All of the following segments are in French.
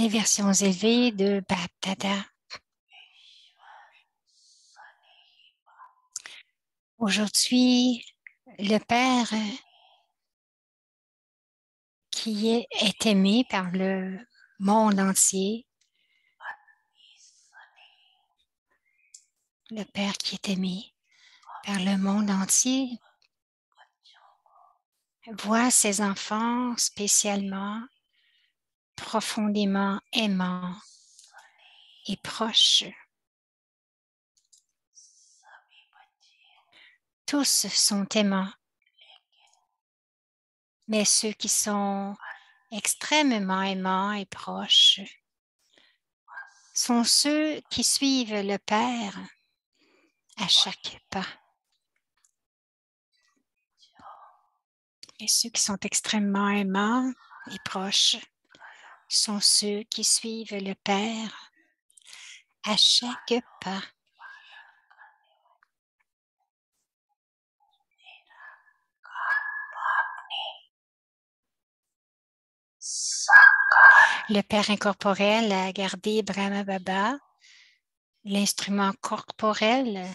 les versions élevées de Baptada. Aujourd'hui, le Père qui est aimé par le monde entier, le Père qui est aimé par le monde entier, voit ses enfants spécialement, profondément aimants et proches. Tous sont aimants, mais ceux qui sont extrêmement aimants et proches sont ceux qui suivent le Père à chaque pas. Et ceux qui sont extrêmement aimants et proches sont ceux qui suivent le Père à chaque pas. Le Père incorporel a gardé Brahma Baba, l'instrument corporel,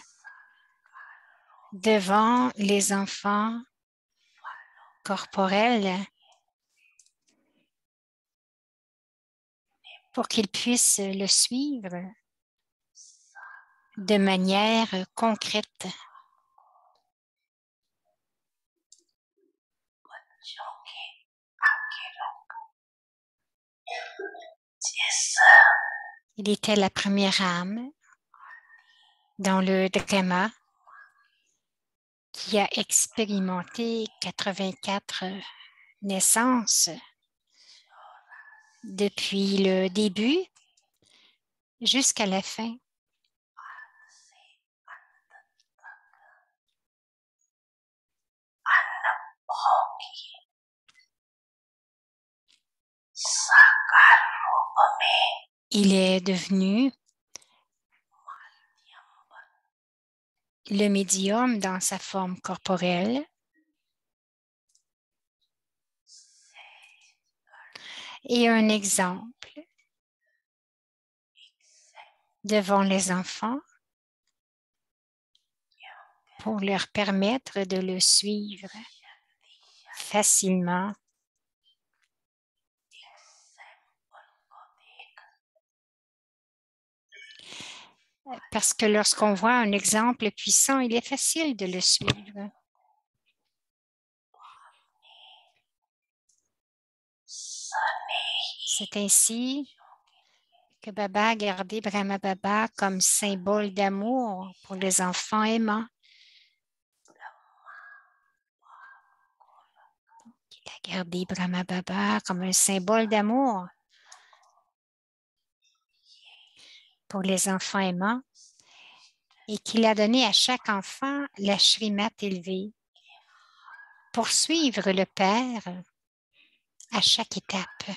devant les enfants corporels pour qu'ils puissent le suivre de manière concrète. Il était la première âme dans le Dhamma qui a expérimenté 84 naissances depuis le début jusqu'à la fin. Il est devenu le médium dans sa forme corporelle et un exemple devant les enfants pour leur permettre de le suivre facilement. Parce que lorsqu'on voit un exemple puissant, il est facile de le suivre. C'est ainsi que Baba a gardé Brahma Baba comme symbole d'amour pour les enfants aimants. Il a gardé Brahma Baba comme un symbole d'amour pour les enfants aimants et qu'il a donné à chaque enfant la Shrimat élevée pour suivre le Père à chaque étape.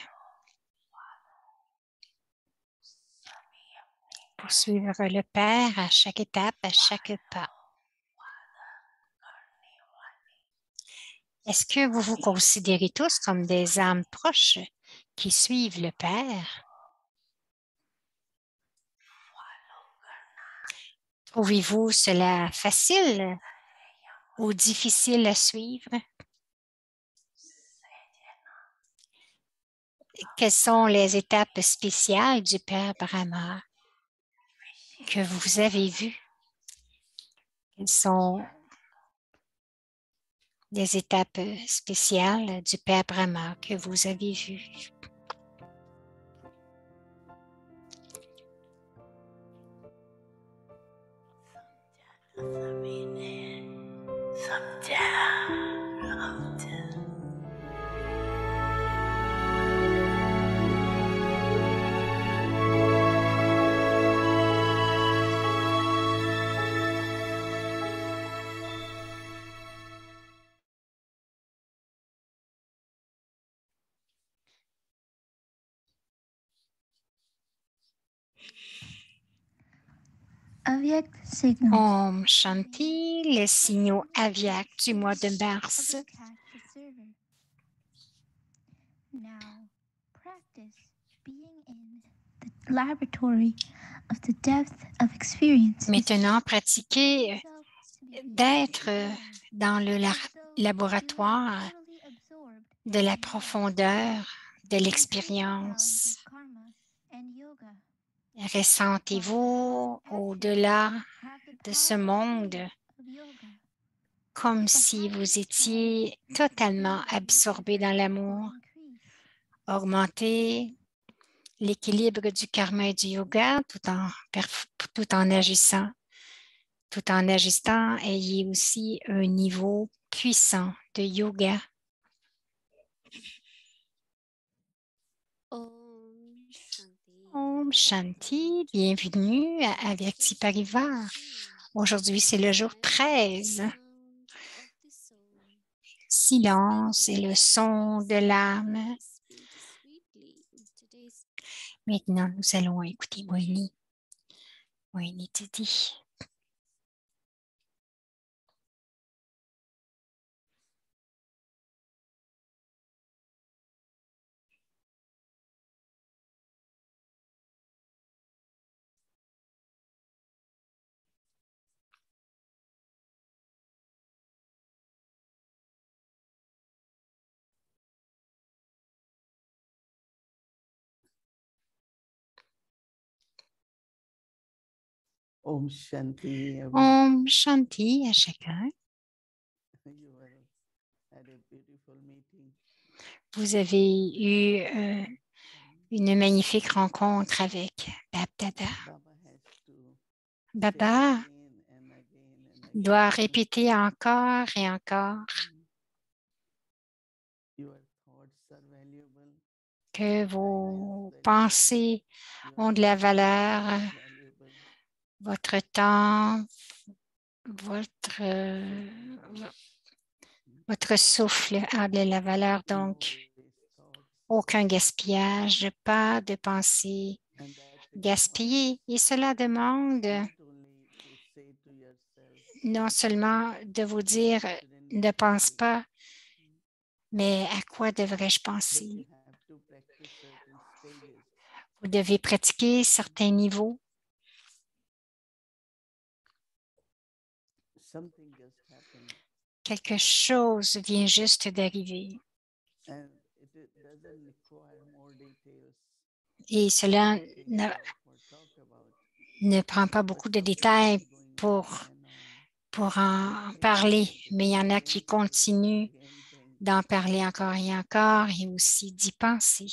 Pour suivre le Père à chaque étape, à chaque pas. Est-ce que vous vous considérez tous comme des âmes proches qui suivent le Père? Trouvez-vous cela facile ou difficile à suivre? Quelles sont les étapes spéciales du Père Brahma que vous avez vues? Quelles sont les étapes spéciales du Père Brahma que vous avez vues? Avyakt signals. Om Shanti, les signaux avyakt du mois de mars. Now, practice being in laboratory of the depth of experience. Maintenant, pratiquez d'être dans le laboratoire de la profondeur de l'expérience. Ressentez-vous au-delà de ce monde comme si vous étiez totalement absorbé dans l'amour. Augmentez l'équilibre du karma et du yoga tout en agissant. Tout en agissant, ayez aussi un niveau puissant de yoga. Om Shanti, bienvenue à Avyakti Parivar. Aujourd'hui, c'est le jour 13. Silence et le son de l'âme. Maintenant, nous allons écouter Moini. Moini Titi. Om Shanti. Om Shanti à chacun. Vous avez eu une magnifique rencontre avec Bab Dada. Baba doit répéter encore et encore que vos pensées ont de la valeur, votre temps, votre souffle a de la valeur, donc aucun gaspillage, pas de pensée gaspillée. Et cela demande non seulement de vous dire ne pense pas, mais à quoi devrais-je penser? Vous devez pratiquer certains niveaux. Quelque chose vient juste d'arriver. Et cela ne prend pas beaucoup de détails pour en parler, mais il y en a qui continuent d'en parler encore et aussi d'y penser.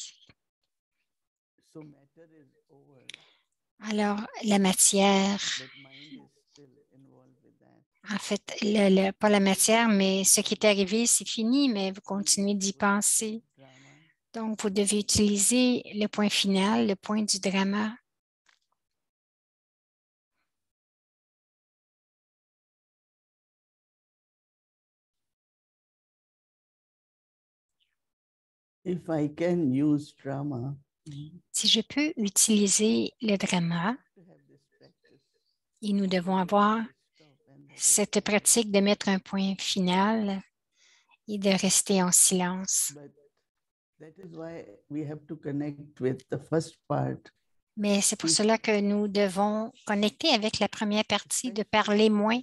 Alors, la matière, en fait, pas la matière, mais ce qui est arrivé, c'est fini, mais vous continuez d'y penser. Donc, vous devez utiliser le point final, le point du drama. If I can use drama, si je peux utiliser le drama, et nous devons avoir cette pratique de mettre un point final et de rester en silence. Mais c'est pour cela que nous devons connecter avec la première partie, de parler moins,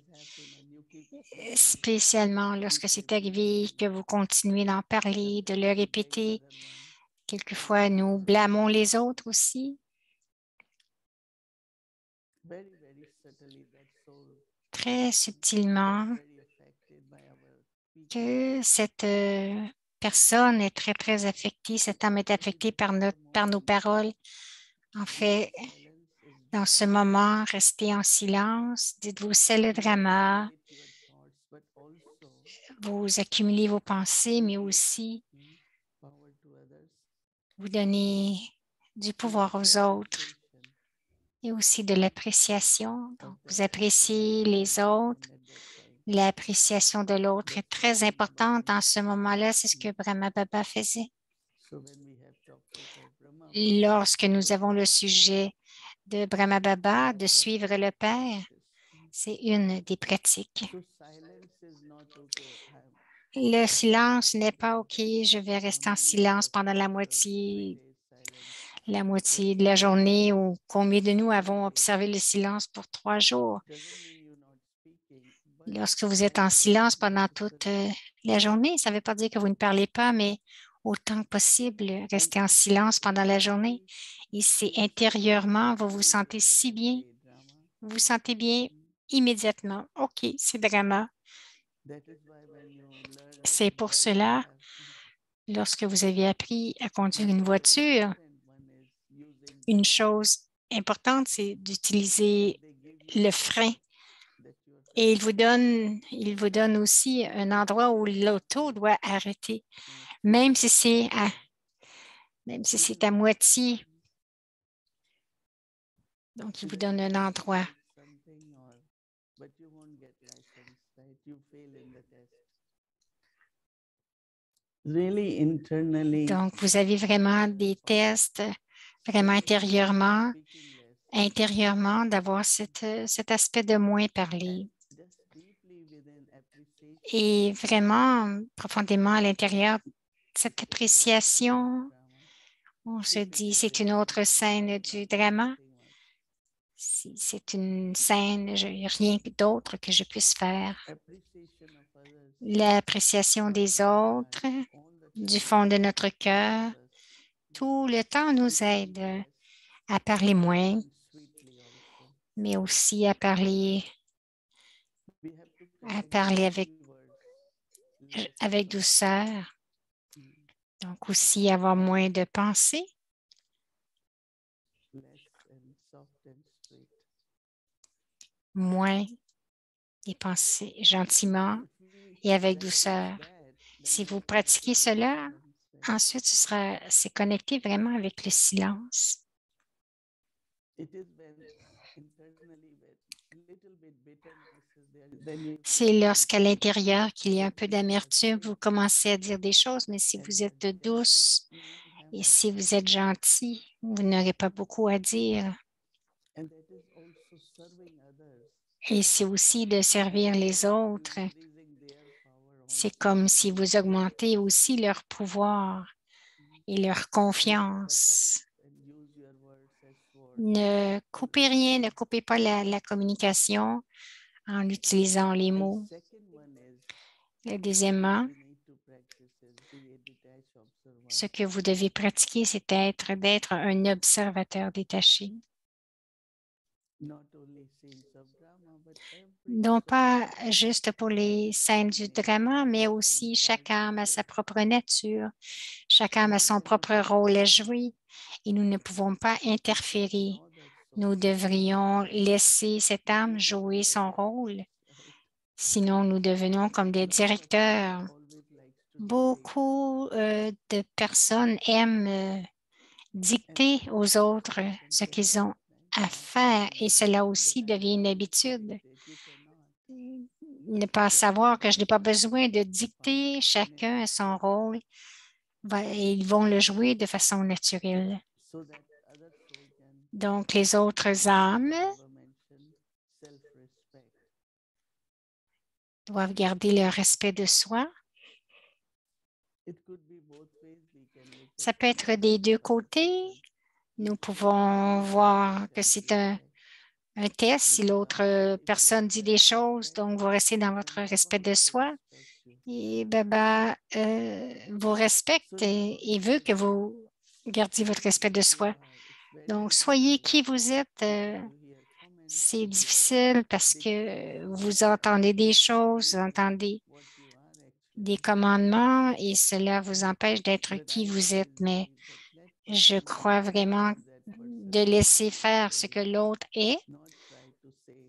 spécialement lorsque c'est arrivé que vous continuez d'en parler, de le répéter. Quelquefois, nous blâmons les autres aussi. Très subtilement, que cette personne est très, très affectée, cet homme est affecté par nos paroles. En fait, dans ce moment, restez en silence, dites-vous, c'est le drama. Vous accumulez vos pensées, mais aussi vous donnez du pouvoir aux autres et aussi de l'appréciation. Donc, vous appréciez les autres. L'appréciation de l'autre est très importante en ce moment-là. C'est ce que Brahma Baba faisait. Lorsque nous avons le sujet de Brahma Baba, de suivre le Père, c'est une des pratiques. Le silence n'est pas OK, je vais rester en silence pendant la moitié. la moitié de la journée ou combien de nous avons observé le silence pour 3 jours. Lorsque vous êtes en silence pendant toute la journée, ça ne veut pas dire que vous ne parlez pas, mais autant que possible, restez en silence pendant la journée. Et c'est intérieurement, vous vous sentez si bien, vous vous sentez bien immédiatement. OK, c'est drama. C'est pour cela, lorsque vous avez appris à conduire une voiture, une chose importante, c'est d'utiliser le frein. Et il vous donne aussi un endroit où l'auto doit arrêter, même si c'est à moitié. Donc, il vous donne un endroit. Donc, vous avez vraiment des tests, vraiment intérieurement, d'avoir cet aspect de moins parler. Et vraiment, profondément à l'intérieur, cette appréciation, on se dit, c'est une autre scène du drama. Si c'est une scène, il n'y a rien d'autre que je puisse faire. L'appréciation des autres, du fond de notre cœur, tout le temps nous aide à parler moins, mais aussi à parler avec douceur. Donc aussi avoir moins de pensées. Moins des pensées gentiment et avec douceur. Si vous pratiquez cela, ensuite, c'est connecté vraiment avec le silence. C'est lorsqu'à l'intérieur qu'il y a un peu d'amertume, vous commencez à dire des choses, mais si vous êtes douce et si vous êtes gentil, vous n'aurez pas beaucoup à dire. Et c'est aussi de servir les autres. C'est comme si vous augmentez aussi leur pouvoir et leur confiance. Ne coupez rien, ne coupez pas la communication en utilisant les mots. Deuxièmement, ce que vous devez pratiquer, c'est d'être un observateur détaché. Non pas juste pour les scènes du drama, mais aussi chaque âme a sa propre nature, chaque âme a son propre rôle à jouer et nous ne pouvons pas interférer. Nous devrions laisser cette âme jouer son rôle, sinon nous devenons comme des directeurs. Beaucoup de personnes aiment dicter aux autres ce qu'ils ont à faire et cela aussi devient une habitude. Ne pas savoir que je n'ai pas besoin de dicter, chacun a son rôle et ils vont le jouer de façon naturelle. Donc, les autres âmes doivent garder le respect de soi. Ça peut être des deux côtés. Nous pouvons voir que c'est un test si l'autre personne dit des choses, donc vous restez dans votre respect de soi. Et Baba vous respecte et veut que vous gardiez votre respect de soi. Donc, soyez qui vous êtes. C'est difficile parce que vous entendez des choses, vous entendez des commandements et cela vous empêche d'être qui vous êtes. Mais je crois vraiment de laisser faire ce que l'autre est,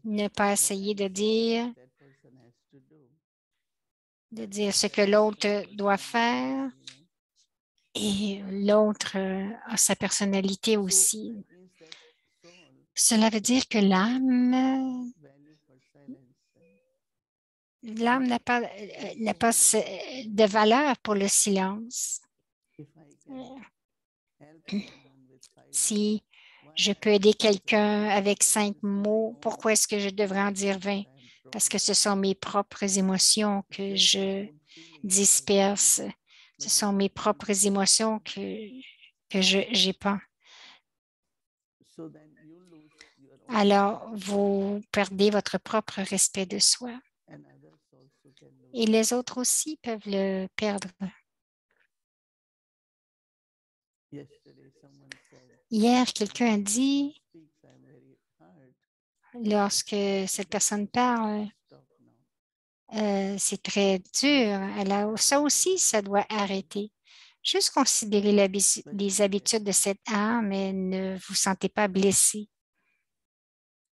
ne pas essayer de dire ce que l'autre doit faire et l'autre a sa personnalité aussi. Cela veut dire que l'âme n'a pas de valeur pour le silence. Si je peux aider quelqu'un avec 5 mots, pourquoi est-ce que je devrais en dire 20? Parce que ce sont mes propres émotions que je disperse. Ce sont mes propres émotions que je n'ai pas. So then you lose your own alors respect vous perdez votre propre respect de soi. and others also can lose. Et les autres aussi peuvent le perdre. Yesterday someone said, Hier, quelqu'un a "When dit, Prabhupada speaks, I'm very hurt. lorsque cette personne parle, Stop now." c'est très dur. Alors, ça aussi, ça doit arrêter. Juste considérez les habitudes de cette âme et ne vous sentez pas blessé.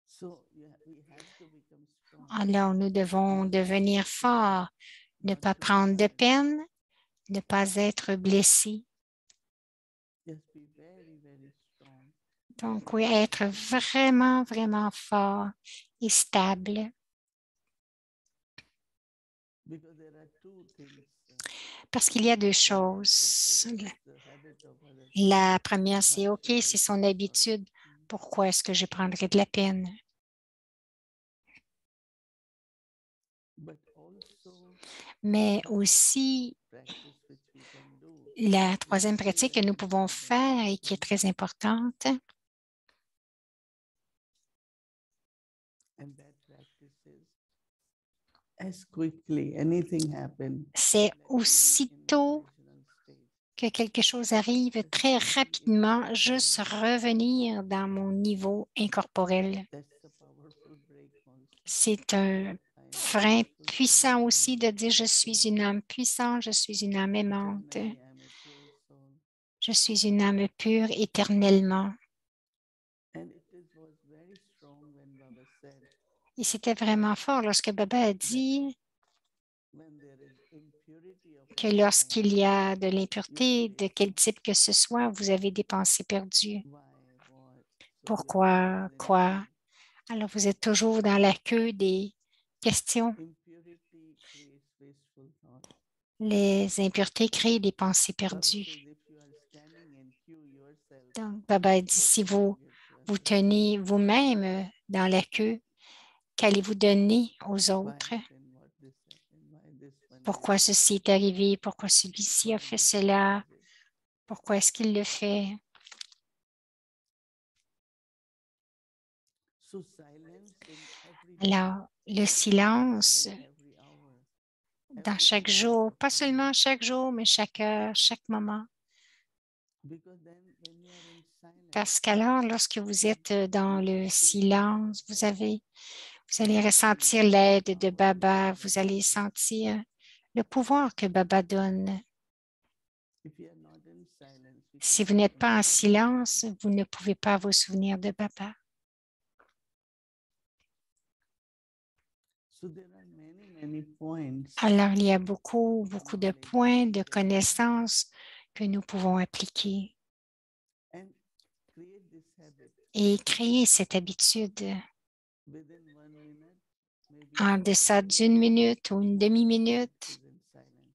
So yeah, we have to become strong. Alors, nous devons devenir forts, ne pas prendre de peine, ne pas être blessé. Just be very, very strong. Donc, oui, être vraiment, vraiment fort et stable. Because there are two things. Parce qu'il y a deux One is, choses. okay, this is the habit of others. La première, Why c'est OK, should I c'est take son sorrow? habitude. Pourquoi est-ce que je prendrais de la peine? But also Mais aussi, practice which we can do. la Which troisième is very, pratique que very nous pouvons important. faire et qui est très importante, And that practice is as quickly anything happen. c'est let me be in aussitôt original state. que quelque chose arrive, très rapidement, juste revenir dans mon niveau incorporel. That's the powerful break also. C'est un I am frein powerful puissant soul, aussi de dire je suis une âme puissante, je suis une âme aimante, eternally I am a pure soul. je suis une âme pure éternellement. And was very strong when Baba said, Et c'était vraiment fort lorsque Baba a dit when there is impurity of que any lorsqu'il y kind, a de l'impureté, de quel type que ce soit, vous avez des pensées perdues. why, what? So you are Pourquoi, always in quoi? line. Alors vous êtes toujours dans la queue des questions. Impurity creates wasteful thought. Les impuretés créent des pensées Baba perdues. says, if you are standing in queue yourself, Donc, Baba a dit, what si will you vous give to vous others? tenez vous-même dans la queue, qu'allez-vous donner aux Why autres? happened, what this happened, why this one Pourquoi did, ceci est arrivé? Pourquoi celui-ci a why fait this cela? one does it. Pourquoi est-ce qu'il le fait? So silence in every day, Alors, le silence every hour, dans every chaque moment jour, of pas your seulement life. chaque jour, mais chaque heure, chaque moment. Because then when you are in silence, Parce qu'alors, lorsque vous êtes dans le silence, vous allez ressentir l'aide de Baba, vous allez sentir le pouvoir que Baba donne. if you are not in silence, we Si vous cannot n'êtes pas en remember. silence, vous ne pouvez pas vous souvenir de Baba. So there are many, many points. Alors, il y a beaucoup, beaucoup de points de connaissances que nous pouvons appliquer And create this habit et créer cette habitude within 1 minute, maybe en half a deçà minute, d'une minute ou une demi-minute. is in silence.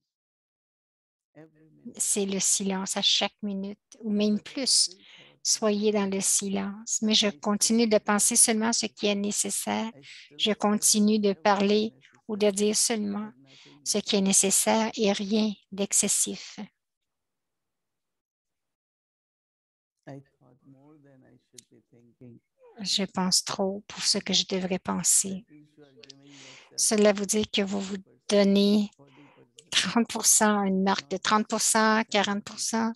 Every minute. C'est le silence à chaque minute ou même But I plus. still thought, Soyez dans le silence. Mais je continue de penser seulement ce qui est nécessaire. I still Je say continue de whatever is parler ou de necessary, dire seulement but nothing ce qui est excessive. nécessaire et rien d'excessif. I thought more than I should be thinking. Je pense trop pour ce que je devrais penser. That means you are giving yourself Cela veut dire que vous vous 30%, donnez 40%. 30 une marque de 30 40 70%.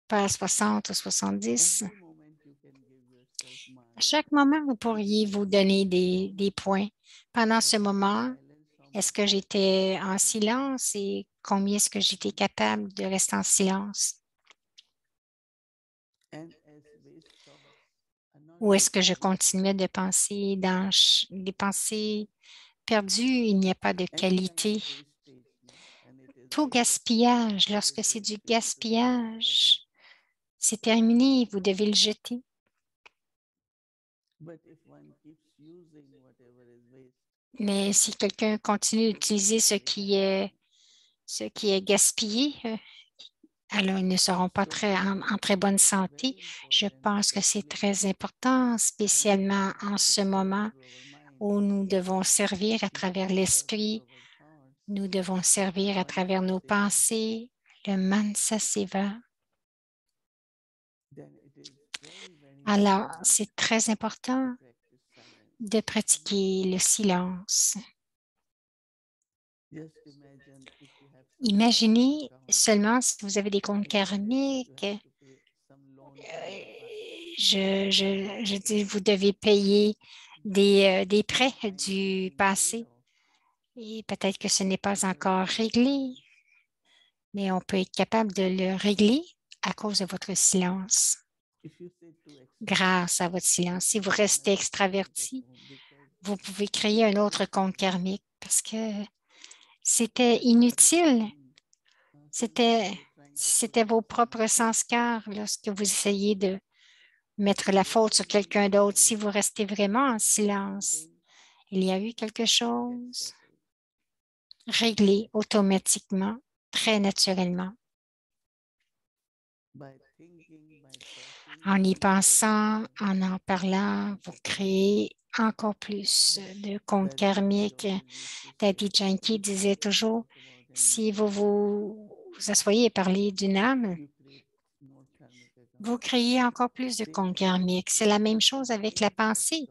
pas 60 ou 70. Every moment you can give yourself À marks. chaque moment, vous pourriez vous donner des points. Pendant ce moment, Silence, how est-ce much que I j'étais can en do. silence et combien est-ce que j'étais capable de rester en silence? And as waste thoughts are not Ou est-ce que je quality. continuais de penser dans des pensées perdues? Il n'y a pas de Any kind qualité. of wastage, no? And it is Tout waste. gaspillage, It is lorsque c'est waste, du you have to throw it away. gaspillage, c'est terminé, vous devez le jeter. But if one keeps using whatever is waste, Mais si quelqu'un continue you d'utiliser will be ce qui est gaspillé, alors ils ne seront pas en très bonne santé. Je pense que c'est très important, spécialement en ce moment où nous devons servir à travers l'esprit, nous devons servir à travers nos pensées, le Mansa Seva. then it is very, very Alors, c'est très important de pratiquer le silence. Imaginez seulement si vous avez des comptes karmiques, je dis, vous devez payer des prêts du passé et peut-être que ce n'est pas encore réglé, mais on peut être capable de le régler à cause de votre silence. Grâce à votre silence, si vous restez extraverti, vous pouvez créer un autre compte karmique parce que c'était inutile. C'était vos propres sens-cœur lorsque vous essayez de mettre la faute sur quelqu'un d'autre. Si vous restez vraiment en silence, il y a eu quelque chose réglé automatiquement, très naturellement. En y pensant, en parlant, vous créez encore plus de comptes karmiques. Daddy Yankee disait toujours, si vous asseyez et parlez d'une âme, vous créez encore plus de comptes karmiques. C'est la même chose avec la pensée.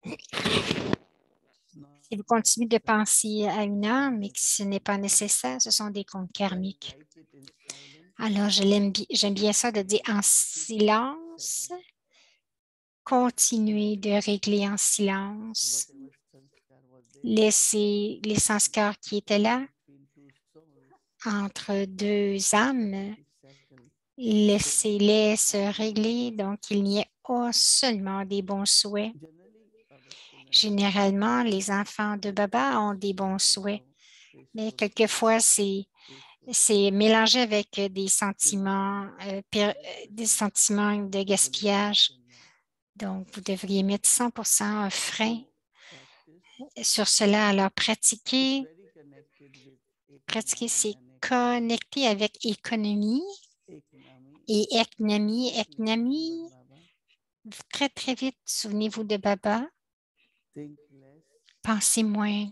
Si vous continuez de penser à une âme et que ce n'est pas nécessaire, ce sont des comptes karmiques. Alors, j'aime bien ça de dire en silence, continuez de régler en silence. Laissez les sanskars qui étaient là entre deux âmes, laissez-les se régler. Donc, il n'y a pas seulement des bons souhaits. Généralement, les enfants de Baba ont des bons souhaits, mais quelquefois, c'est mélangé avec des sentiments de gaspillage. Donc, vous devriez mettre 100% un frein sur cela. Alors, pratiquer, c'est connecter avec économie et eknami. Eknami, très, très vite, souvenez-vous de Baba. Pensez moins.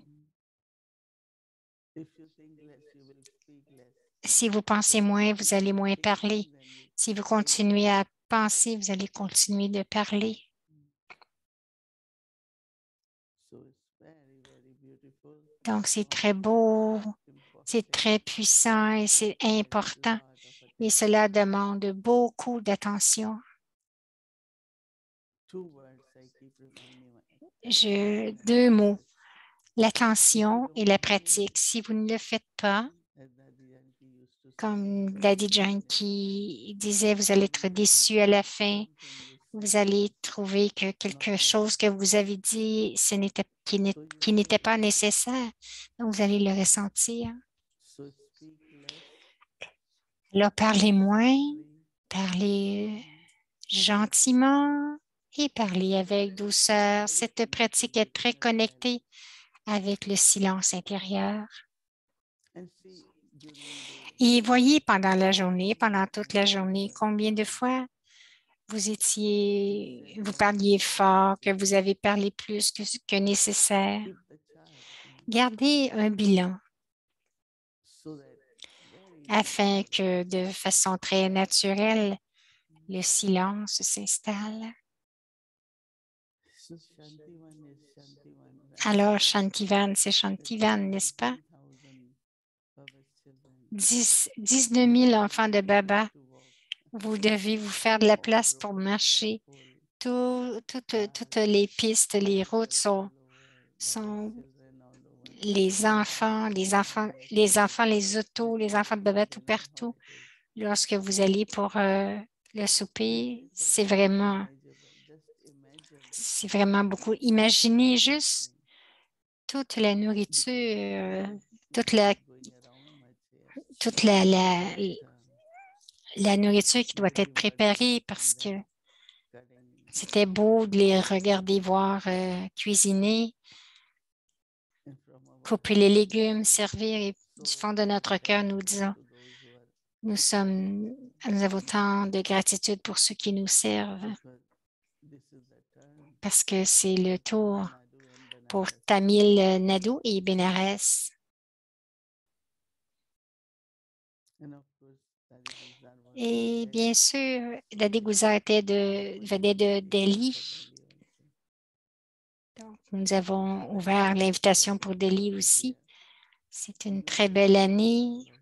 Si vous pensez moins, vous allez moins parler. Si vous continuez à penser, vous allez continuer de parler. Donc, c'est très beau, c'est très puissant et c'est important. Mais cela demande beaucoup d'attention. Deux mots, l'attention et la pratique. Si vous ne le faites pas, comme Daddy Yankee disait, vous allez être déçu à la fin. Vous allez trouver que quelque chose que vous avez dit, qui n'était pas nécessaire. Donc, vous allez le ressentir. Alors, parlez moins, parlez gentiment et parlez avec douceur. Cette pratique est très connectée avec le silence intérieur. Et voyez pendant la journée, pendant toute la journée, combien de fois vous parliez fort, que vous avez parlé plus que nécessaire. Gardez un bilan afin que de façon très naturelle, le silence s'installe. Alors, Shantivan, c'est Shantivan, n'est-ce pas? 19 000 enfants de Baba. Vous devez vous faire de la place pour marcher. Toutes les pistes, les routes sont les enfants, les autos, les enfants de Baba tout partout. Lorsque vous allez pour le souper, c'est vraiment beaucoup. Imaginez juste toute la nourriture, toute la nourriture qui doit être préparée parce que c'était beau de les regarder voir cuisiner, couper les légumes, servir et du fond de notre cœur, nous disons, nous avons tant de gratitude pour ceux qui nous servent parce que c'est le tour pour Tamil Nadu et Bénarès. Et bien sûr, Daddy Gouza venait de Delhi. Donc, nous avons ouvert l'invitation pour Delhi aussi. C'est une très belle année.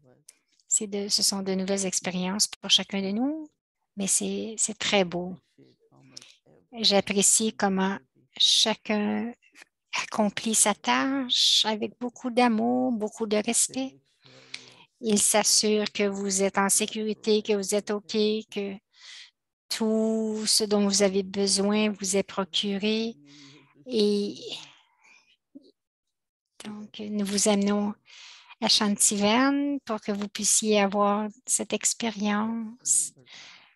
Ce sont de nouvelles expériences pour chacun de nous, mais c'est très beau. J'apprécie comment chacun accomplit sa tâche avec beaucoup d'amour, beaucoup de respect. Il s'assure que vous êtes en sécurité, que vous êtes OK, que tout ce dont vous avez besoin vous est procuré. Et donc, nous vous amenons à Chantiverne pour que vous puissiez avoir cette expérience.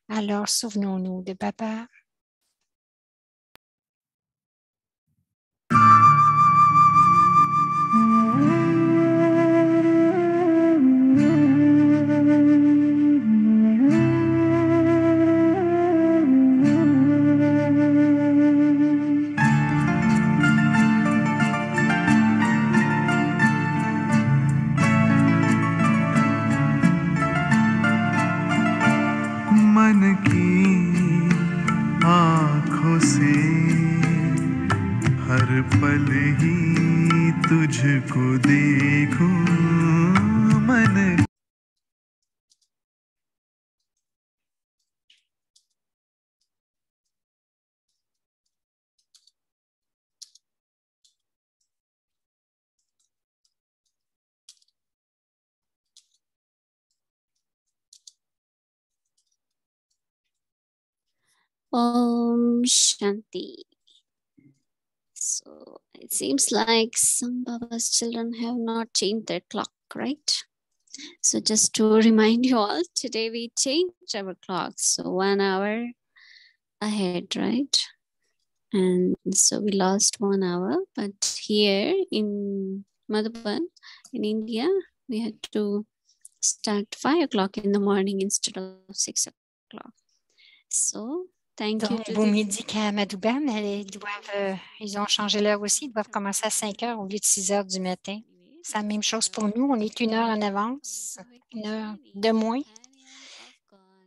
Alors, souvenons-nous de Papa. मन की आँखों से हर पल ही तुझको देखूं मन Om Shanti. So it seems like some Baba's children have not changed their clock, right? So just to remind you all, today we changed our clock. So 1 hour ahead, right? And so we lost 1 hour. But here in Madhuban, in India, we had to start 5 o'clock in the morning instead of 6 o'clock. So thank you Donc, to vous the me dites qu'à Madhuban, ils ont changé l'heure aussi. Ils doivent commencer à 5 heures au lieu de 6 heures du matin. C'est la même chose pour nous. On est 1 heure en avance, 1 heure de moins.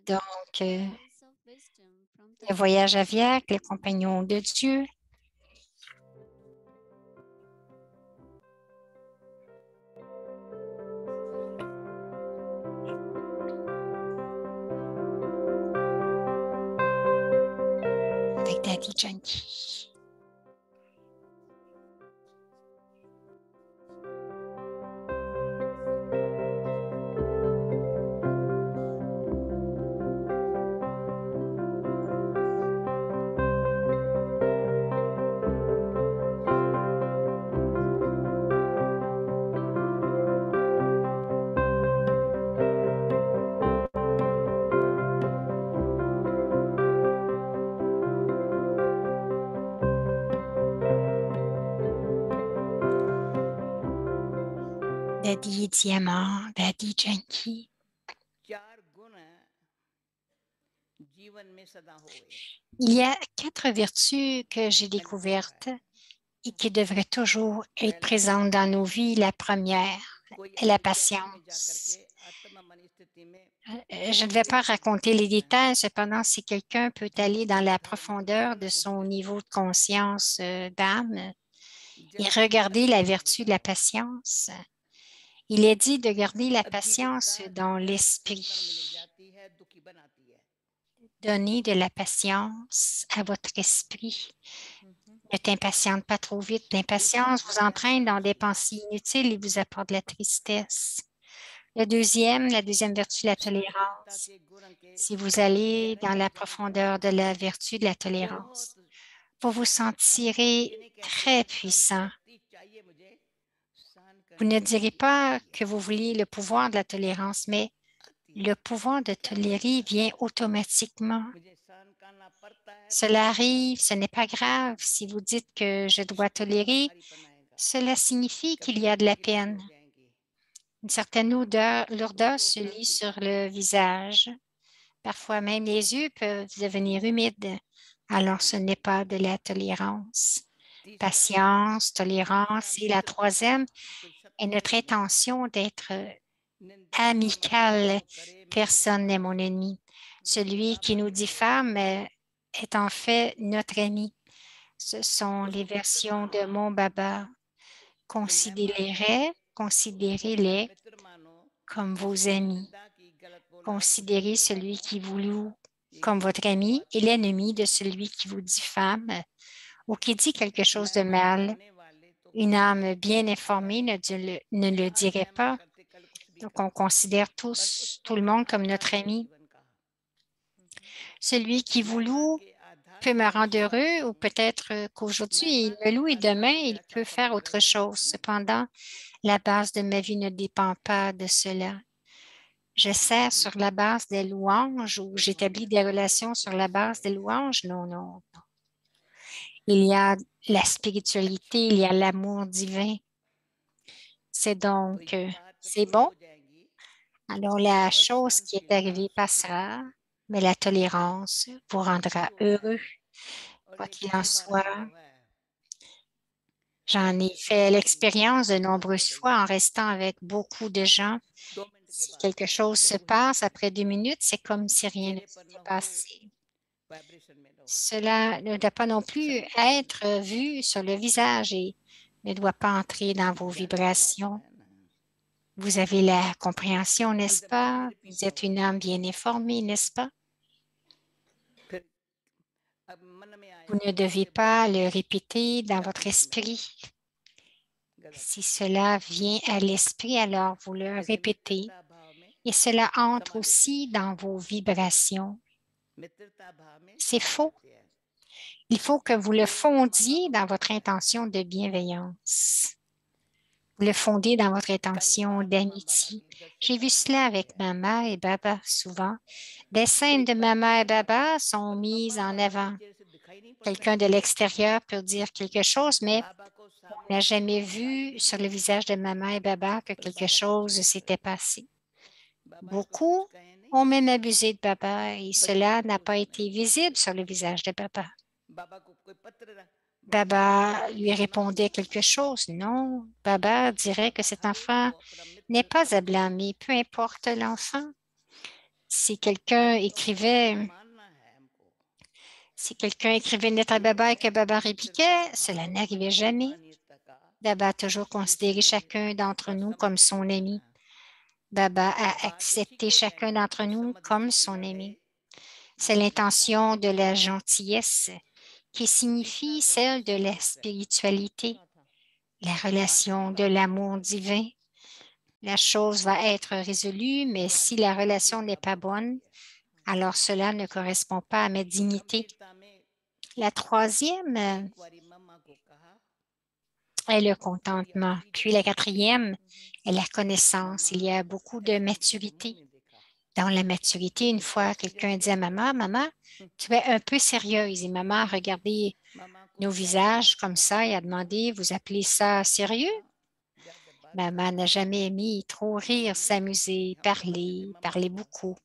Donc, le voyage aviaque, les compagnons de Dieu. Avec Daddy Janki. Daddy Diamant, Daddy Janki. Il y a 4 vertus que j'ai découvertes et qui devraient toujours être présentes dans nos vies. La première est la patience. Je ne vais pas raconter les détails, cependant, si quelqu'un peut aller dans la profondeur de son niveau de conscience d'âme et regarder la vertu de la patience, il est dit de garder la patience dans l'esprit. Donnez de la patience à votre esprit. Ne t'impatiente pas trop vite. L'impatience vous entraîne dans des pensées inutiles et vous apporte de la tristesse. La deuxième vertu, la tolérance. Si vous allez dans la profondeur de la vertu de la tolérance, vous vous sentirez très puissant. Vous ne direz pas que vous vouliez le pouvoir de la tolérance, mais le pouvoir de tolérer vient automatiquement. Cela arrive, ce n'est pas grave. Si vous dites que je dois tolérer, cela signifie qu'il y a de la peine. Une certaine lourdeur se lit sur le visage. Parfois même les yeux peuvent devenir humides. Alors ce n'est pas de la tolérance. Patience, tolérance. Et la troisième est notre intention d'être amicale, Personne n'est mon ennemi. Celui qui nous diffame est en fait notre ami. Ce sont les versions de mon Baba. Considérez-les comme vos amis. Considérez celui qui vous loue comme votre ami et l'ennemi de celui qui vous diffame ou qui dit quelque chose de mal. Une âme bien informée ne le dirait pas. Donc, on considère tout le monde comme notre ami. Celui qui vous loue peut me rendre heureux ou peut-être qu'aujourd'hui, il me loue et demain, il peut faire autre chose. Cependant, la base de ma vie ne dépend pas de cela. Je sers sur la base des louanges ou j'établis des relations sur la base des louanges. Non, non, non. Il y a la spiritualité, il y a l'amour divin. C'est donc, c'est bon. Alors, la chose qui est arrivée passera, mais la tolérance vous rendra heureux. Quoi qu'il en soit, j'en ai fait l'expérience de nombreuses fois en restant avec beaucoup de gens. Si quelque chose se passe après 2 minutes, c'est comme si rien ne s'était passé. Cela ne doit pas non plus être vu sur le visage et ne doit pas entrer dans vos vibrations. Vous avez la compréhension, n'est-ce pas? Vous êtes une âme bien informée, n'est-ce pas? Vous ne devez pas le répéter dans votre esprit. Si cela vient à l'esprit, alors vous le répétez et cela entre aussi dans vos vibrations. C'est faux. Il faut que vous le fondiez dans votre intention de bienveillance. Vous le fondez dans votre intention d'amitié. J'ai vu cela avec Maman et Baba souvent. Des scènes de Maman et Baba sont mises en avant. Quelqu'un de l'extérieur peut dire quelque chose, mais on n'a jamais vu sur le visage de Maman et Baba que quelque chose s'était passé. Beaucoup ont même abusé de Baba et cela n'a pas été visible sur le visage de Baba. Baba lui répondait quelque chose. Non, Baba dirait que cet enfant n'est pas à blâmer, peu importe l'enfant. Si quelqu'un écrivait une lettre à Baba et que Baba répliquait, cela n'arrivait jamais. Baba a toujours considéré chacun d'entre nous comme son ami. Baba a accepté chacun d'entre nous comme son ami. C'est l'intention de la gentillesse qui signifie celle de la spiritualité, la relation de l'amour divin. La chose va être résolue, mais si la relation n'est pas bonne, alors cela ne correspond pas à ma dignité. La troisième est le contentement. Puis la quatrième est la connaissance. Il y a beaucoup de maturité. Dans la maturité, une fois, quelqu'un dit à maman, « Maman, tu es un peu sérieuse. » Et maman a regardé nos visages comme ça et a demandé, « Vous appelez ça sérieux? » Maman n'a jamais aimé trop rire, s'amuser, parler beaucoup.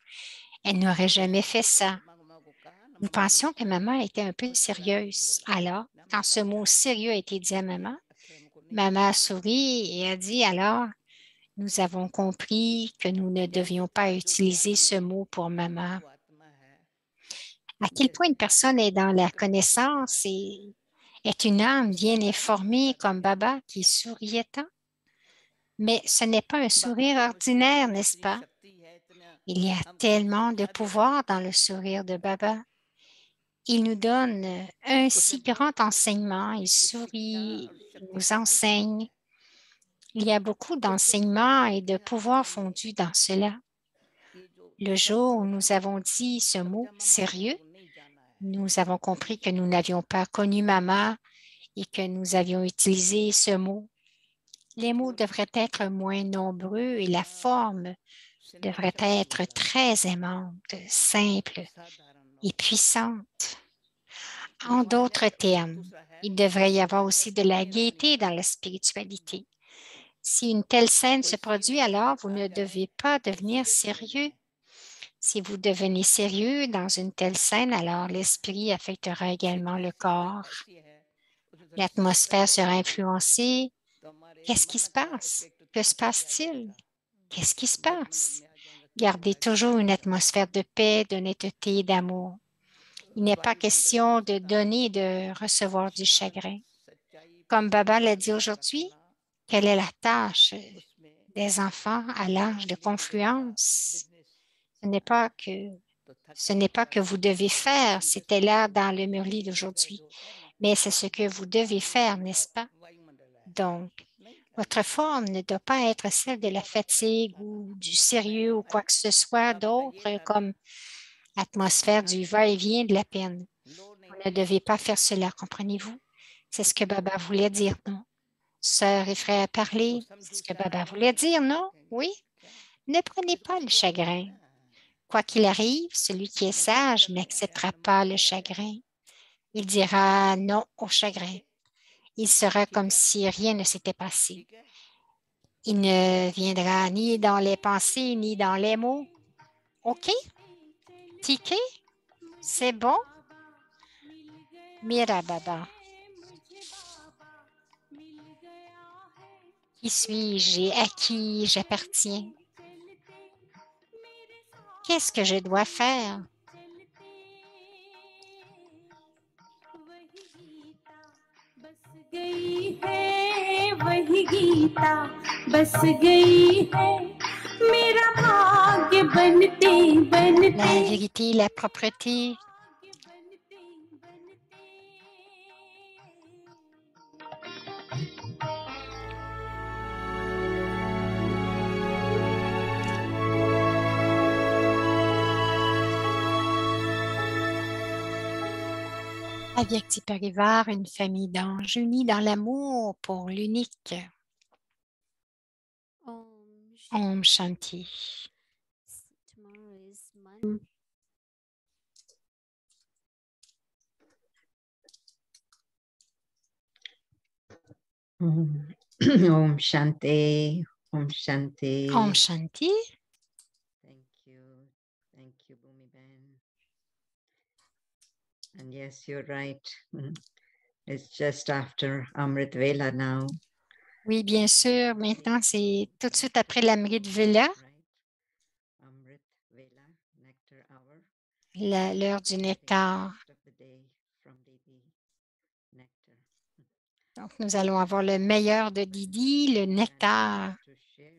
Elle n'aurait jamais fait ça. Nous pensions que maman était un peu sérieuse. Alors, quand ce mot sérieux a été dit à maman, maman a souri et a dit, « Alors, nous avons compris que nous ne devions pas utiliser ce mot pour maman. » À quel point une personne est dans la connaissance et est une âme bien informée comme Baba qui souriait tant? Mais ce n'est pas un sourire ordinaire, n'est-ce pas? Il y a tellement de pouvoir dans le sourire de Baba. Il nous donne un si grand enseignement. Il sourit, il nous enseigne. Il y a beaucoup d'enseignements et de pouvoir fondus dans cela. Le jour où nous avons dit ce mot sérieux, nous avons compris que nous n'avions pas connu maman et que nous avions utilisé ce mot. Les mots devraient être moins nombreux et la forme devrait être très aimante, simple et puissante. En d'autres termes, il devrait y avoir aussi de la gaieté dans la spiritualité. Si une telle scène se produit, alors vous ne devez pas devenir sérieux. Si vous devenez sérieux dans une telle scène, alors l'esprit affectera également le corps. L'atmosphère sera influencée. Qu'est-ce qui se passe? Que se passe-t-il? Qu'est-ce qui se passe? Gardez toujours une atmosphère de paix, d'honnêteté, d'amour. Il n'est pas question de donner et de recevoir du chagrin. Comme Baba l'a dit aujourd'hui, quelle est la tâche des enfants à l'âge de confluence? Ce n'est pas que vous devez faire, c'était là dans le Murli d'aujourd'hui, mais c'est ce que vous devez faire, n'est-ce pas? Donc, votre forme ne doit pas être celle de la fatigue ou du sérieux ou quoi que ce soit d'autre comme atmosphère du va-et-vient de la peine. Vous ne devez pas faire cela, comprenez-vous? C'est ce que Baba voulait dire, non? Sœur et frère, parlez. C'est ce que Baba voulait dire, non? Oui? Ne prenez pas le chagrin. Quoi qu'il arrive, celui qui est sage n'acceptera pas le chagrin. Il dira non au chagrin. Il sera comme si rien ne s'était passé. Il ne viendra ni dans les pensées ni dans les mots. OK? Tiké? C'est bon? Mira Baba. Qui suis-je et à qui j'appartiens? Qu'est-ce que je dois faire? La vérité, la propreté. Avyakti Parivar, une famille d'anges unis dans l'amour pour l'unique. Om Shanti. Tomorrow is Monday. Om Shanti. Om Shanti. Om Shanti. Thank you, Bhumi Ben. And yes, you're right. It's just after Amrit Vela now. Oui, bien sûr. Maintenant, c'est tout de suite après l'Amrit Vela, Amrit Vela, nectar hour. l'heure du nectar. Rest of the day from Didi, nectar. Donc, nous allons avoir le meilleur de Didi, le nectar. To share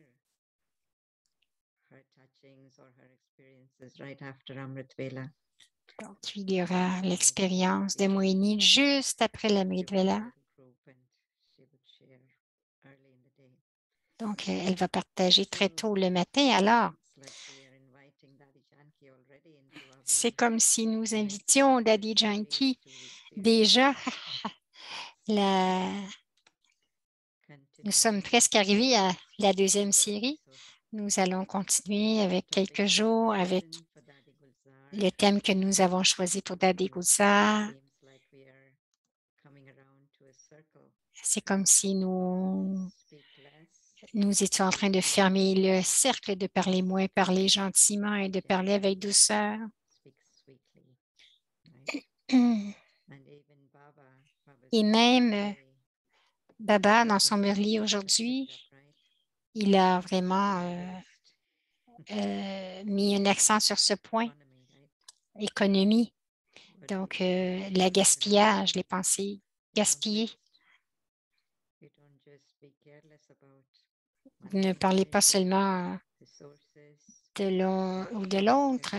her touchings or her experiences right after Amrit Vela. Donc, il y aura l'expérience de Moini juste après l'Amrit Vela. Donc, elle va partager très tôt le matin. Alors, c'est comme si nous invitions Daddy Janki déjà. Nous sommes presque arrivés à la deuxième série. Nous allons continuer avec quelques jours avec le thème que nous avons choisi pour Daddy Gulzar. C'est comme si nous étions en train de fermer le cercle, de parler moins, parler gentiment et de parler avec douceur. Et même Baba, dans son Murli aujourd'hui, il a vraiment mis un accent sur ce point, économie. Donc, le gaspillage, les pensées gaspillées. Ne parlez pas seulement de l'un ou de l'autre,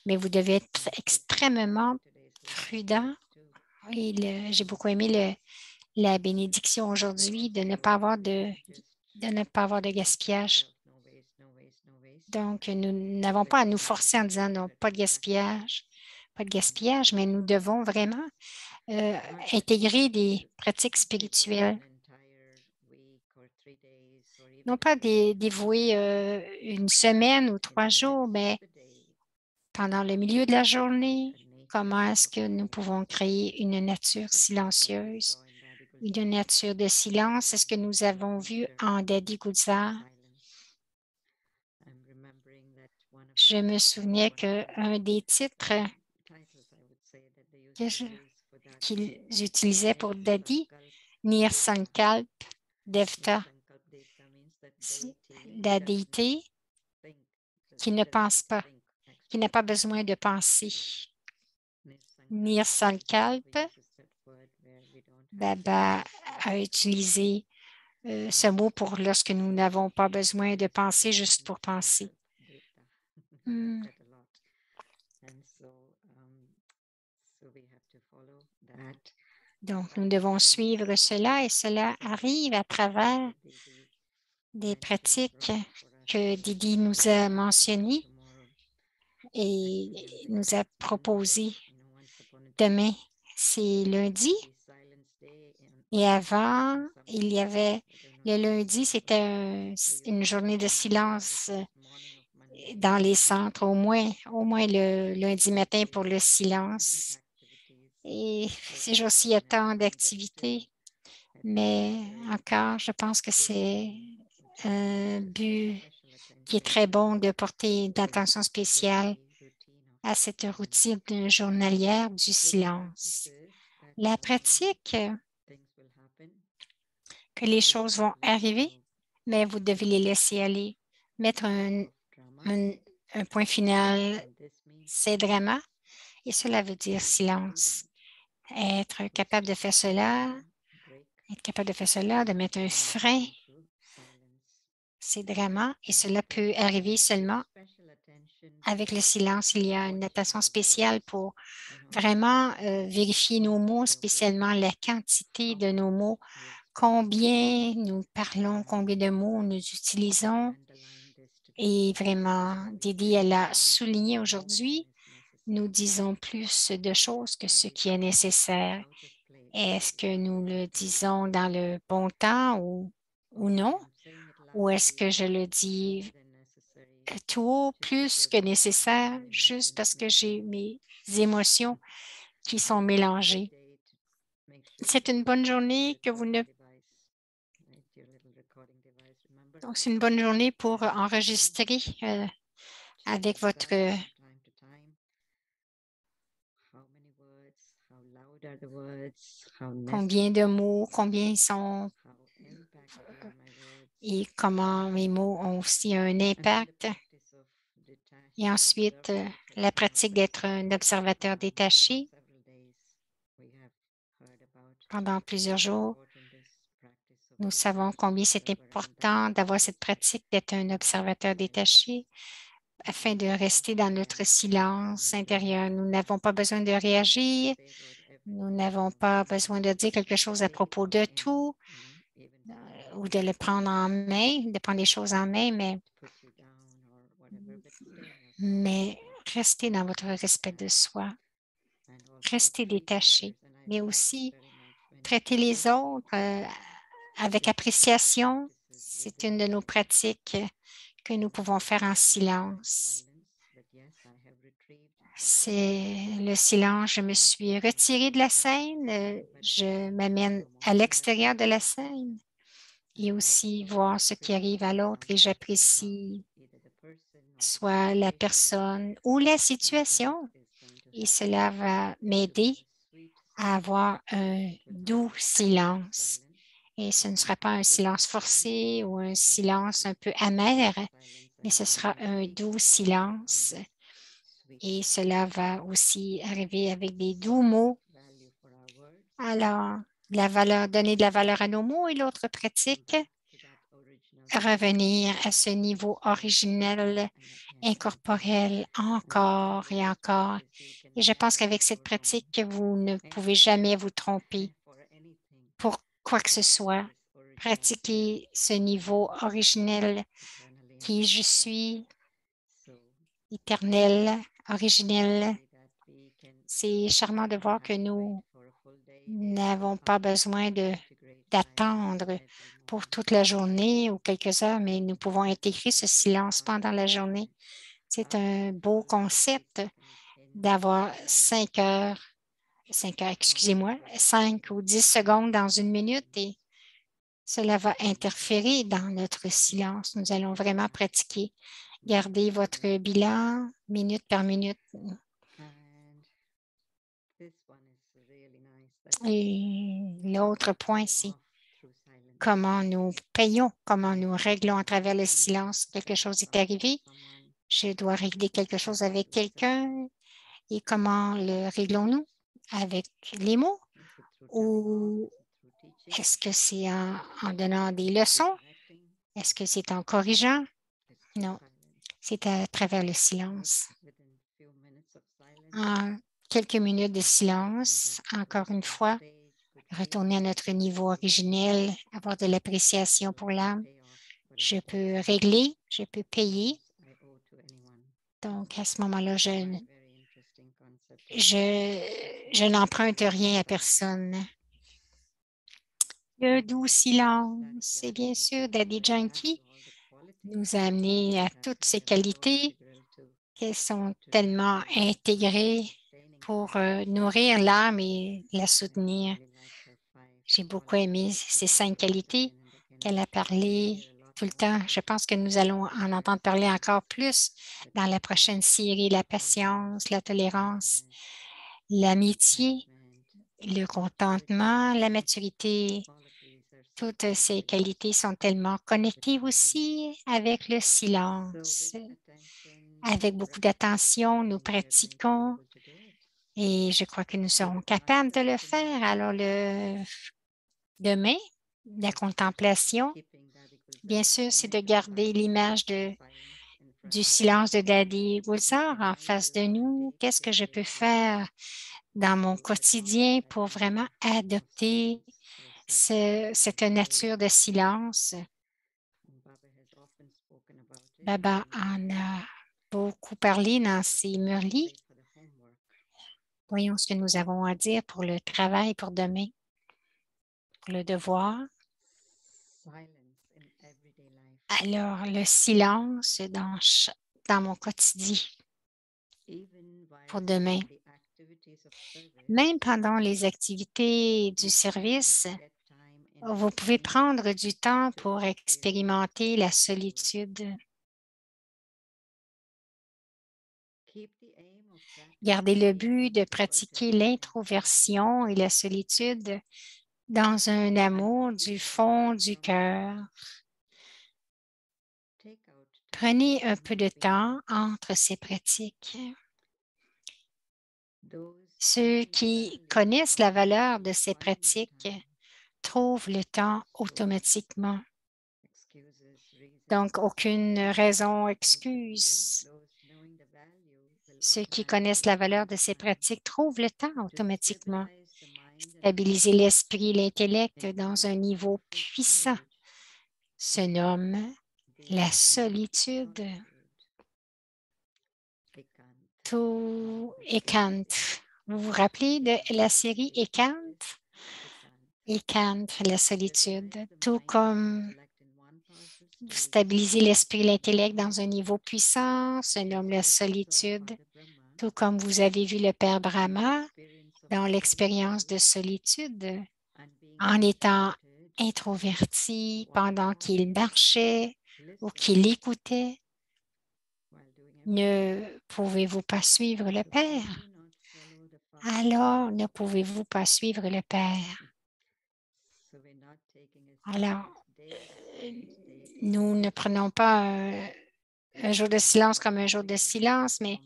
mais vous devez être extrêmement prudent. J'ai beaucoup aimé la bénédiction aujourd'hui de ne pas avoir de gaspillage. Donc, nous n'avons pas à nous forcer en disant non, pas de gaspillage, mais nous devons vraiment intégrer des pratiques spirituelles. Non pas dévouer une semaine ou 3 jours, mais pendant le milieu de la journée, comment est-ce que nous pouvons créer une nature silencieuse, une nature de silence? C'est ce que nous avons vu en Daddy Gulzar. Je me souvenais qu'un des titres qu'ils utilisaient pour Daddy, Nir Sankalp Devta, la déité, qui ne pense pas, qui n'a pas besoin de penser. Nirsankalp, Baba a utilisé ce mot pour lorsque nous n'avons pas besoin de penser juste pour penser. Donc, nous devons suivre cela et cela arrive à travers des pratiques que Didi nous a mentionnées et nous a proposées. Demain, c'est lundi. Et avant, il y avait le lundi, c'était une journée de silence dans les centres, au moins le lundi matin pour le silence. Et ces jours-ci, il y a tant d'activités, mais encore, je pense que c'est un but qui est très bon de porter d'attention spéciale à cette routine journalière du silence. La pratique que les choses vont arriver, mais vous devez les laisser aller. Mettre un point final, c'est drama, et cela veut dire silence. Être capable de faire cela, de mettre un frein, c'est drama, et cela peut arriver seulement avec le silence. Il y a une attention spéciale pour vraiment vérifier nos mots, spécialement la quantité de nos mots, combien nous parlons, combien de mots nous utilisons. Et vraiment, Didi, elle a souligné aujourd'hui, nous disons plus de choses que ce qui est nécessaire. Est-ce que nous le disons dans le bon temps ou non? Ou est-ce que je le dis tout haut, plus que nécessaire, juste parce que j'ai mes émotions qui sont mélangées? C'est une bonne journée que vous ne... Donc, c'est une bonne journée pour enregistrer avec votre... Combien de mots, combien ils sont et comment mes mots ont aussi un impact. Et ensuite, la pratique d'être un observateur détaché. Pendant plusieurs jours, nous savons combien c'est important d'avoir cette pratique d'être un observateur détaché afin de rester dans notre silence intérieur. Nous n'avons pas besoin de réagir. Nous n'avons pas besoin de dire quelque chose à propos de tout ou de le prendre en main, de prendre les choses en main, mais restez dans votre respect de soi. Restez détaché, mais aussi traiter les autres avec appréciation. C'est une de nos pratiques que nous pouvons faire en silence. C'est le silence. Je me suis retirée de la scène. Je m'amène à l'extérieur de la scène et aussi voir ce qui arrive à l'autre et j'apprécie soit la personne ou la situation. Et cela va m'aider à avoir un doux silence. Et ce ne sera pas un silence forcé ou un silence un peu amer, mais ce sera un doux silence. Et cela va aussi arriver avec des doux mots. Alors, donner de la valeur à nos mots et l'autre pratique, revenir à ce niveau originel, incorporel, encore et encore. Et je pense qu'avec cette pratique, vous ne pouvez jamais vous tromper pour quoi que ce soit. Pratiquer ce niveau originel qui je suis, éternel, originel. C'est charmant de voir que nous n'avons pas besoin d'attendre pour toute la journée ou quelques heures, mais nous pouvons intégrer ce silence pendant la journée. C'est un beau concept d'avoir 5 ou 10 secondes dans une minute et cela va interférer dans notre silence. Nous allons vraiment pratiquer. Gardez votre bilan minute par minute. Et l'autre point, c'est comment nous payons, comment nous réglons à travers le silence. Quelque chose est arrivé. je dois régler quelque chose avec quelqu'un et comment le réglons-nous? Avec les mots? Ou est-ce que c'est en donnant des leçons? Est-ce que c'est en corrigeant? Non, c'est à travers le silence. En quelques minutes de silence, encore une fois, retourner à notre niveau originel, avoir de l'appréciation pour l'âme. Je peux régler, je peux payer. Donc, à ce moment-là, je n'emprunte rien à personne. Le doux silence, et bien sûr, Daddy Yankee nous a amené à toutes ces qualités qui sont tellement intégrées pour nourrir l'âme et la soutenir. J'ai beaucoup aimé ces 5 qualités qu'elle a parlé tout le temps. Je pense que nous allons en entendre parler encore plus dans la prochaine série, la patience, la tolérance, l'amitié, le contentement, la maturité. Toutes ces qualités sont tellement connectées aussi avec le silence. Avec beaucoup d'attention, nous pratiquons et je crois que nous serons capables de le faire. Alors, demain, la contemplation, bien sûr, c'est de garder l'image du silence de Daddy Gulzar en face de nous. Qu'est-ce que je peux faire dans mon quotidien pour vraiment adopter cette nature de silence? Baba en a beaucoup parlé dans ses murlis. Voyons ce que nous avons à dire pour le travail pour demain, pour le devoir. Alors, le silence dans mon quotidien pour demain. Même pendant les activités du service, vous pouvez prendre du temps pour expérimenter la solitude. Gardez le but de pratiquer l'introversion et la solitude dans un amour du fond du cœur. Prenez un peu de temps entre ces pratiques. Ceux qui connaissent la valeur de ces pratiques trouvent le temps automatiquement. Donc, aucune raison, excuse. Ceux qui connaissent la valeur de ces pratiques trouvent le temps automatiquement. Stabiliser l'esprit et l'intellect dans un niveau puissant se nomme la solitude. Tout Ekant. Vous vous rappelez de la série Ekant? Ekant, la solitude. Tout comme stabiliser l'esprit et l'intellect dans un niveau puissant se nomme la solitude. Tout comme vous avez vu le Père Brahma dans l'expérience de solitude, en étant introverti pendant qu'il marchait ou qu'il écoutait. Ne pouvez-vous pas suivre le Père? Alors, ne pouvez-vous pas suivre le Père? Alors, nous ne prenons pas un jour de silence comme un jour de silence, mais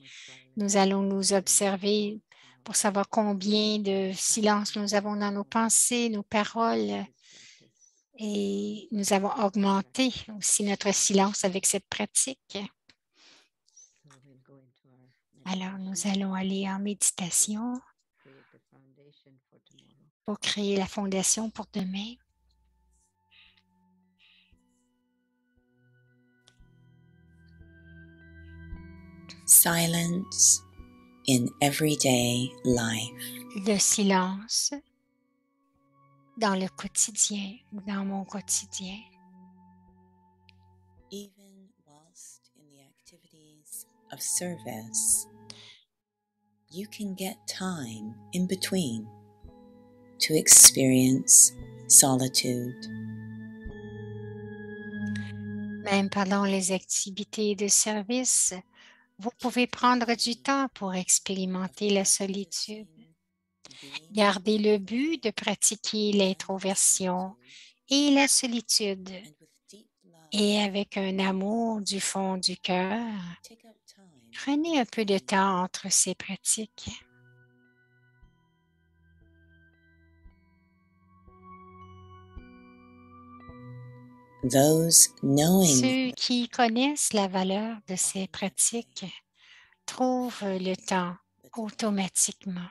nous allons nous observer pour savoir combien de silence nous avons dans nos pensées, nos paroles. Et nous avons augmenté aussi notre silence avec cette pratique. Alors, nous allons aller en méditation pour créer la fondation pour demain. Silence in everyday life. Le silence dans le quotidien, dans mon quotidien. Even whilst in the activities of service, you can get time in between to experience solitude. Même pendant les activités de service, vous pouvez prendre du temps pour expérimenter la solitude. Gardez le but de pratiquer l'introversion et la solitude. Et avec un amour du fond du cœur, Prenez un peu de temps entre ces pratiques. Those knowing Ceux qui connaissent la valeur de ces pratiques trouvent le temps automatiquement.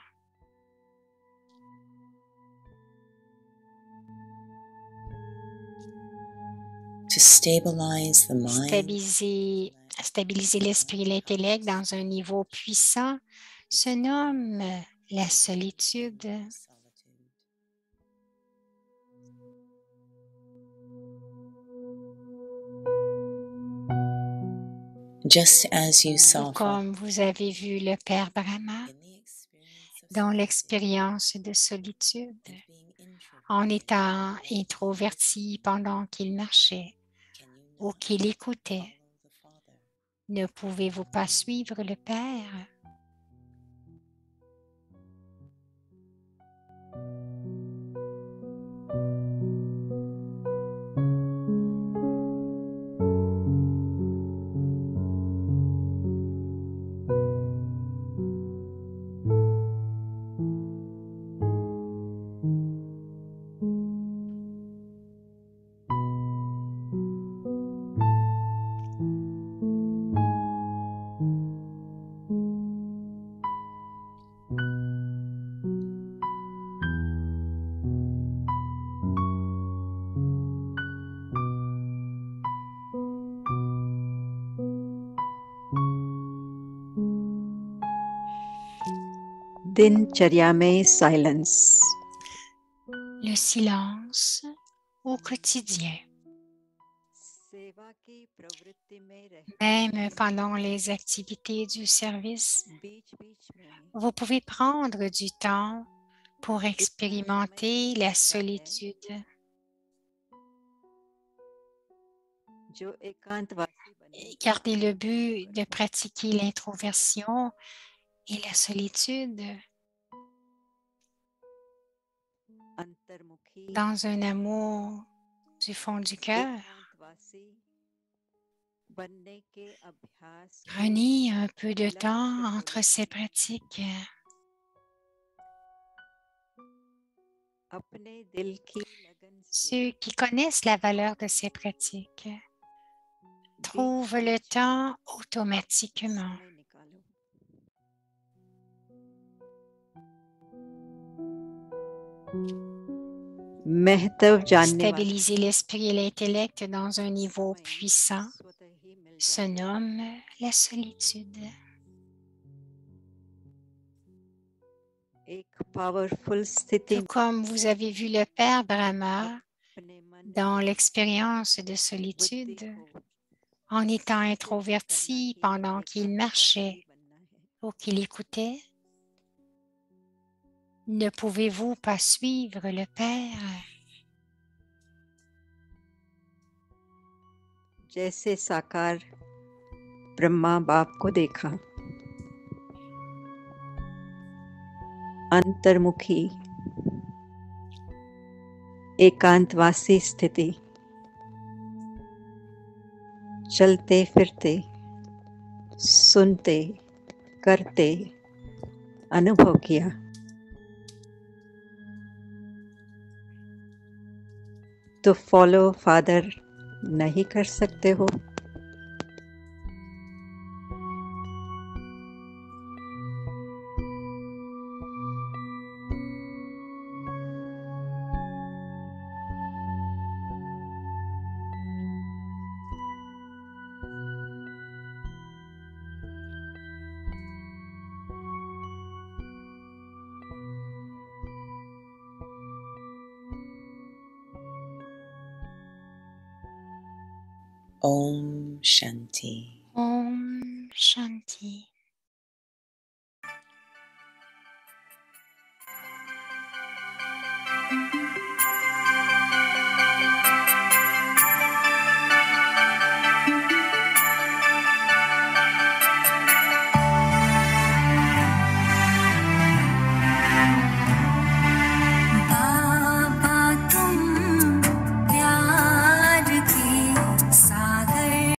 to stabilize the mind, Stabiliser l'esprit et l'intellect dans un niveau puissant se nomme la solitude. just as you Tout saw comme vous avez vu le Père Brahma in the experience of dans l'expérience de solitude, en étant introverti pendant qu'il marchait ou qu'il écoutait. Ne pouvez-vous pas suivre le Père? दिनचर्या में silence. Le silence au quotidien. सेवा की प्रवृत्ति में रहते Même pendant les activités du service, बीच-बीच में vous pouvez prendre du temps pour expérimenter la solitude. जो एकांतवासी बने Gardez le but de pratiquer l'introversion et la solitude अंतर्मुखी dans un amour du fond du cœur. एकांतवासी बनने के अभ्यास में Prenez un peu de temps entre ces pratiques. अपने दिल की लगन से Ceux qui connaissent la valeur de ces pratiques trouvent le temps automatiquement. समय निकालो महत्व जानने वाला Stabiliser l'esprit et l'intellect dans un niveau समय puissant स्वतः ही मिल se जाता है। nomme la solitude. एक पावरफुल स्थिति Tout comme vous avez vu le Père Brahma अपने मन dans को l'expérience de बुद्धि solitude, को en étant स्थिर introverti करना ही pendant qu'il एकांतवासी marchait बनना है। ou qu'il écoutait. Ne pouvez-vous pas suivre le Père? जैसे साकार ब्रह्मा बाप को देखा अंतर्मुखी एकांतवासी स्थिति चलते फिरते सुनते करते अनुभव किया तो फॉलो फादर नहीं कर सकते हो Om Shanti. Om Shanti.